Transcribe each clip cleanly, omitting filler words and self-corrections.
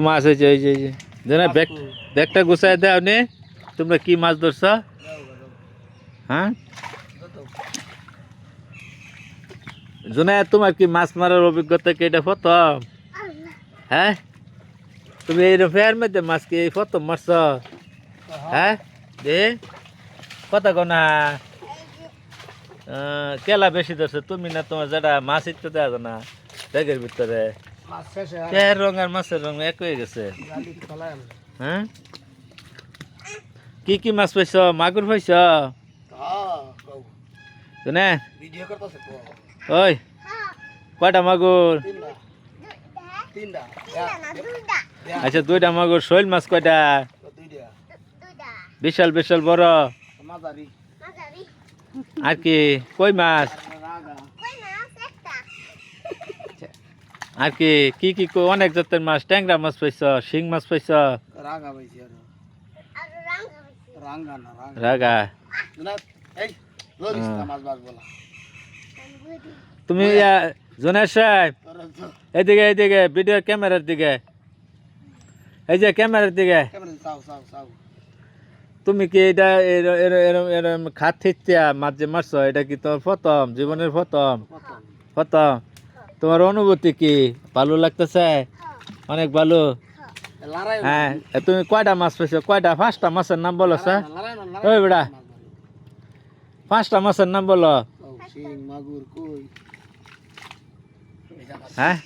মাছ হয়েছে ওই যে ব্যাগটা গুছাই দাও নে। তোমরা কি মাছ ধরছ? হ্যাঁ জুনায়েদ, তোমার কি মাছ মারার অভিজ্ঞতা কি এটা প্রথম? হ্যাঁ তুমি এই ফেয়ার মধ্যে মাছ কি এই প্রথম মারছ? হ্যাঁ দে কথা কো না। কেলা বেশি ধরছে তুমি না তোমার যেটা মাছ ইচ্ছে দেওয়া না ব্যাগের ভিতরে রং আর মাছের রং এক হয়ে গেছে। হ্যাঁ কি কি মাছ পাইছ? মাগুর পাইছ? শুনে ওই কয়টা মাগুর? আচ্ছা দুইটা মাগুর। শৈল মাছ কয়টা? বিশাল বিশাল বড়। আর কি কই মাছ? আর কি কি কি অনেক জাতের মাছ। ট্যাংরা মাছ পাইছ, শিং মাছ পাইছ? রাগা তুমি জুনায়েদ সাহেব এইদিকে এইদিকে ভিডিও ক্যামেরার দিকে, এই যে ক্যামেরার দিকে। তুমি কি এটা এরম খাত থেকে মাছ যে মারছ এটা কি তোমার প্রথম জীবনের প্রথম? প্রথম। তোমার অনুভূতি কি? ভালো লাগতেছে? অনেক ভালো। হ্যাঁ তুমি কয়টা মাছ পাইছো? কয়টা? 5টা মাছের নাম বলো স্যার। ওই বেড়া 5টা মাছের নাম বলো। হ্যাঁ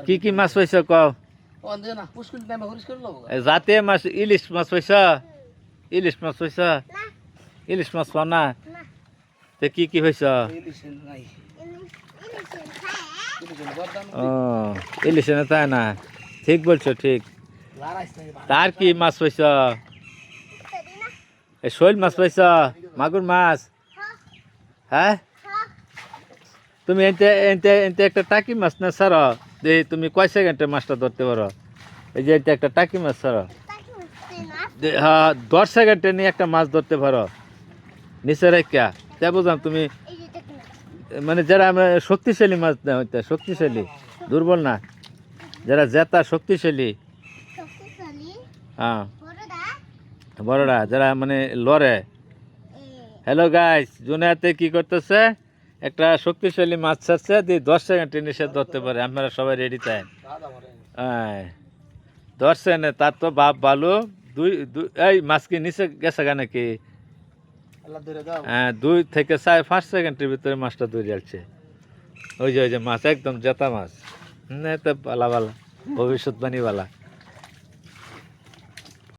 কি কি মাছ পাইছো কও? জাতীয় মাছ ইলিশ মাছ পাইছ? ইলিশ মাছ পাইছ? ইলিশ মাছ পাও না? কি কি পাইছ? ও ইলিশ না তাই না? ঠিক বলছো ঠিক। তার কি মাছ পাইছ? শৈল মাছ পাইছ? মাগুর মাছ? হ্যাঁ তুমি এনতে এনতে এনতে একটা টাকি মাছ না স্যার দেখি তুমি কয় সেকেন্ডে মাছটা ধরতে পারো? এই যে এনতে একটা টাকি মাছ স্যার, হ্যাঁ 10 সেকেন্ডে নিয়ে একটা মাছ ধরতে পারো নিচে রেখা। তা বুঝলাম তুমি মানে যারা আমরা শক্তিশালী মাছ না হইতে শক্তিশালী, দুর্বল না, যারা জেতা শক্তিশালী। হ্যাঁ বড়রা যারা মানে লড়ে। হ্যালো গাইস, জুনায়েদে কি করতেছে? একটা শক্তিশালী মাছ ছাড়ছে, 10 সেকেন্ডে নিচে ধরতে পারে। আপনারা সবাই রেডি চাই? হ্যাঁ ধরছে না, তার তো বাপ ভালো। এই মাছ কি নিচে গেছে গা নাকি? হ্যাঁ 2 থেকে 5 সেকেন্ডের ভিতরে মাছটা ধরে যাচ্ছে। ওই যে মাছ একদম জেতা মাছ। তো পালা বালা ভবিষ্যৎবাণী বালা।